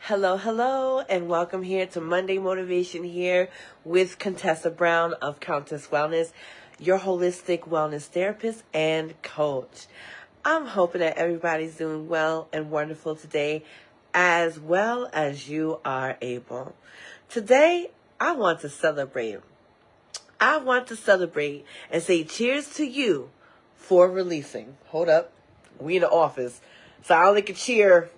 Hello, hello, and welcome here to Monday Motivation here with Contessa Brown of Countess Wellness, your holistic wellness therapist and coach. I'm hoping that everybody's doing well and wonderful today, as well as you are able. Today, I want to celebrate. I want to celebrate and say cheers to you for releasing. Hold up. We in the office, so I only can cheer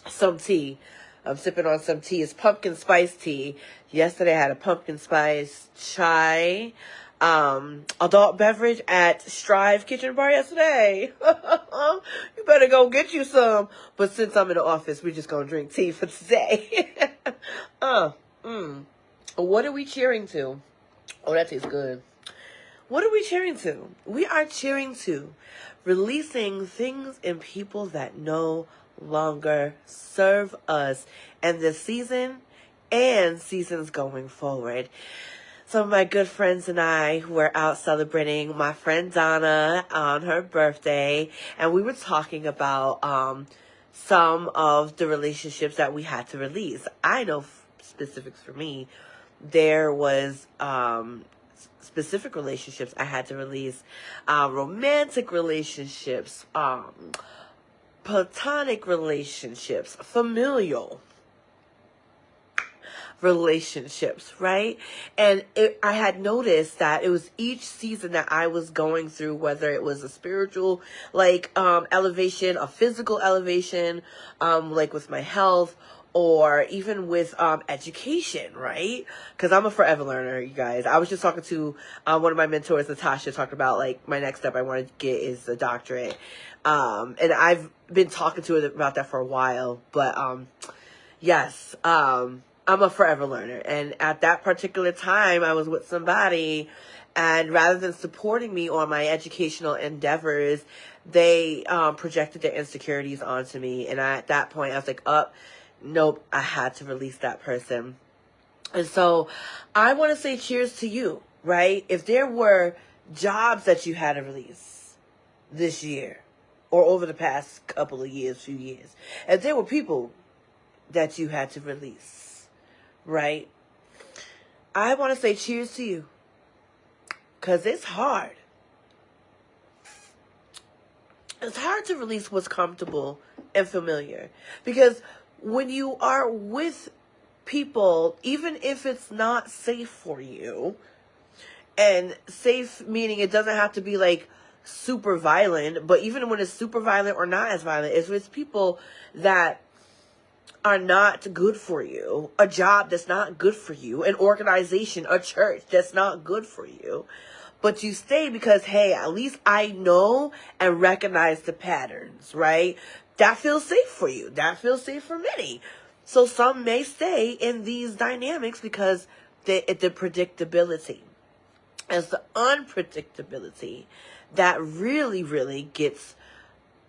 some tea. I'm sipping on some tea. It's pumpkin spice tea. Yesterday I had a pumpkin spice chai adult beverage at Strive Kitchen Bar yesterday. You better go get you some. But since I'm in the office, we're just gonna drink tea for today. What are we cheering to? Oh, that tastes good. What are we cheering to? We are cheering to releasing things and people that no longer serve us in this season and seasons going forward. Some of my good friends and I were out celebrating my friend Donna on her birthday, and we were talking about some of the relationships that we had to release. I know specifics for me. There was specific relationships I had to release, romantic relationships, platonic relationships, familial relationships, right? And I had noticed that it was each season that I was going through, whether it was a spiritual, elevation, a physical elevation, like with my health, or even with education, right? Because I'm a forever learner, you guys. I was just talking to one of my mentors, Natasha, talked about, like, my next step I want to get is a doctorate. And I've been talking to her about that for a while. But, yes, I'm a forever learner. And at that particular time, I was with somebody, and rather than supporting me on my educational endeavors, they projected their insecurities onto me. And at that point, I was like, nope, I had to release that person. And so I want to say cheers to you, right? If there were jobs that you had to release this year or over the past couple of years, few years, if there were people that you had to release, right? I want to say cheers to you, because it's hard. It's hard to release what's comfortable and familiar, because when you are with people, even if it's not safe for you, and safe meaning it doesn't have to be like super violent, but even when it's super violent or not as violent, it's with people that are not good for you, a job that's not good for you, an organization, a church that's not good for you, but you stay because, hey, at least I know and recognize the patterns, right? That feels safe for you. That feels safe for many. So some may stay in these dynamics because the predictability. It's the unpredictability that really, really gets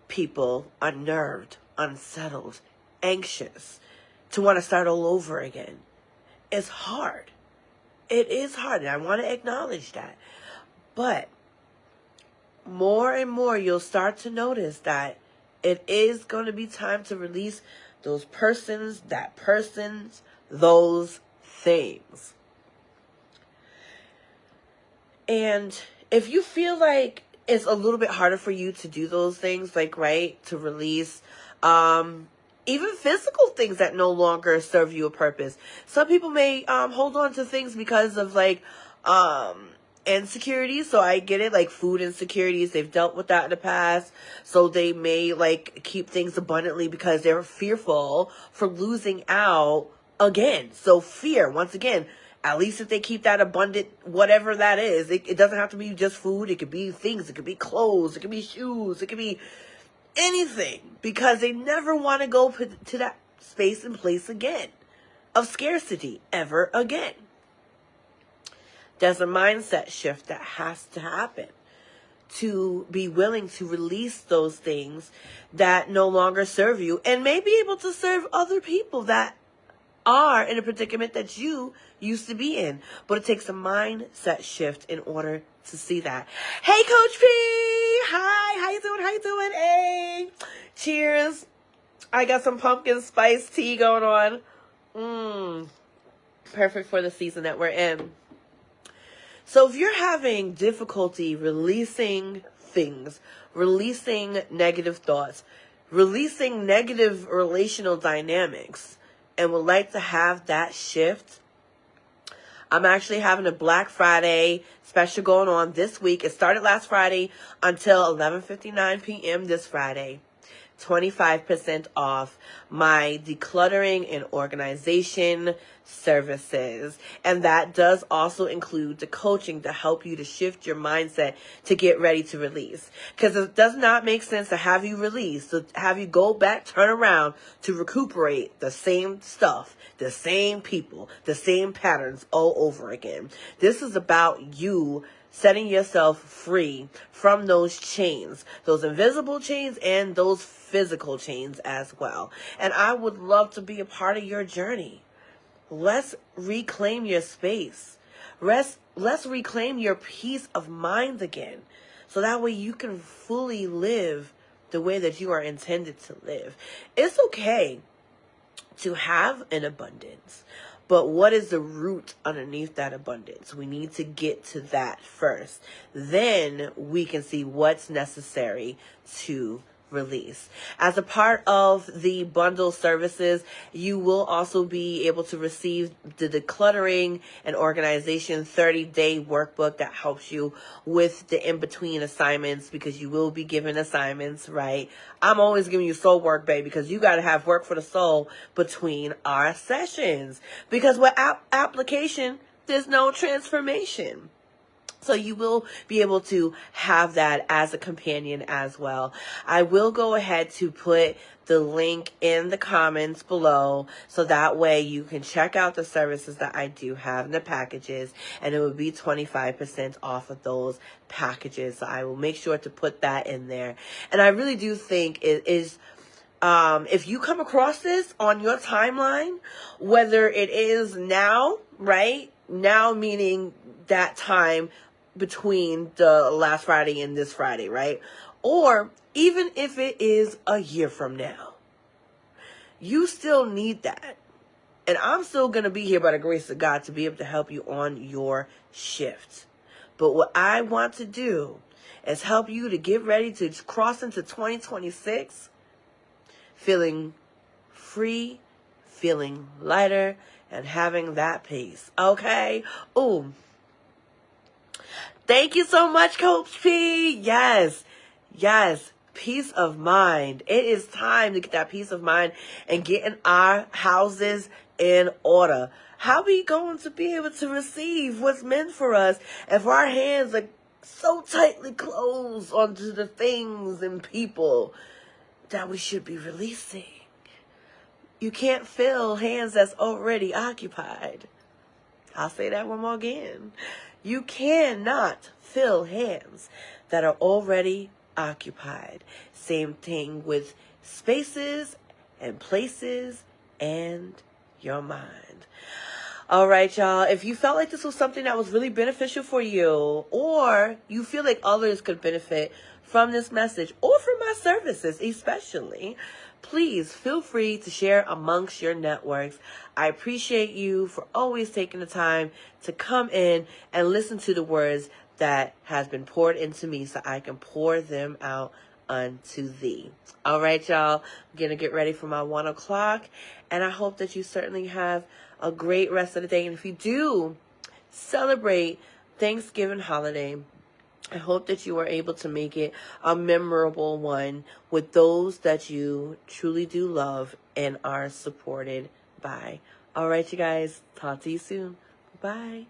people unnerved, unsettled, anxious, to want to start all over again. It's hard. It is hard, and I want to acknowledge that. But more and more, you'll start to notice that it is going to be time to release those persons, those things. And if you feel like it's a little bit harder for you to do those things, like, right, to release even physical things that no longer serve you a purpose. Some people may hold on to things because of, like, insecurities. So I get it, like food insecurities. They've dealt with that in the past. So they may, like, keep things abundantly because they're fearful for losing out again. So fear, once again, at least if they keep that abundant, whatever that is, it doesn't have to be just food. It could be things. It could be clothes. It could be shoes. It could be anything, because they never want to go to that space and place again of scarcity ever again. There's a mindset shift that has to happen to be willing to release those things that no longer serve you and may be able to serve other people that are in a predicament that you used to be in. But it takes a mindset shift in order to see that. Hey, Coach P! Hi! How you doing? Hey! Cheers I got some pumpkin spice tea going on. Mmm. Perfect for the season that we're in. So if you're having difficulty releasing things, releasing negative thoughts, releasing negative relational dynamics, and would like to have that shift, I'm actually having a Black Friday special going on this week. It started last Friday until 11:59 p.m. this Friday. 25% off my decluttering and organization services. And that does also include the coaching to help you to shift your mindset to get ready to release. Because it does not make sense to have you release, to have you go back, turn around to recuperate the same stuff, the same people, the same patterns all over again. This is about you setting yourself free from those chains, those invisible chains and those physical chains as well. And I would love to be a part of your journey. Let's reclaim your space. Let's reclaim your peace of mind again. So that way you can fully live the way that you are intended to live. It's okay to have an abundance. But what is the root underneath that abundance? We need to get to that first. Then we can see what's necessary to release. As a part of the bundle services, you will also be able to receive the decluttering and organization 30-day workbook that helps you with the in-between assignments, because you will be given assignments, right? I'm always giving you soul work, babe, because you got to have work for the soul between our sessions. Because with application, there's no transformation. So you will be able to have that as a companion as well. I will go ahead to put the link in the comments below, so that way you can check out the services that I do have in the packages, and it will be 25% off of those packages. So I will make sure to put that in there. And I really do think it is, if you come across this on your timeline, whether it is now, right? Now meaning that time between the last Friday and this Friday, right? Or even if it is a year from now, you still need that. And I'm still going to be here by the grace of God to be able to help you on your shift. But what I want to do is help you to get ready to cross into 2026 feeling free, feeling lighter, and having that peace. Okay? Ooh. Thank you so much, Coach P. Yes. Peace of mind. It is time to get that peace of mind and getting our houses in order. How are we going to be able to receive what's meant for us if our hands are so tightly closed onto the things and people that we should be releasing? You can't fill hands that's already occupied. I'll say that one more again. You cannot fill hands that are already occupied. Same thing with spaces and places and your mind. All right, y'all. If you felt like this was something that was really beneficial for you, or you feel like others could benefit from this message or from my services especially, please feel free to share amongst your networks. I appreciate you for always taking the time to come in and listen to the words that has been poured into me so I can pour them out unto thee. All right, y'all. I'm going to get ready for my 1 o'clock, and I hope that you certainly have a great rest of the day. And if you do celebrate Thanksgiving holiday, I hope that you are able to make it a memorable one with those that you truly do love and are supported by. All right, you guys. Talk to you soon. Bye.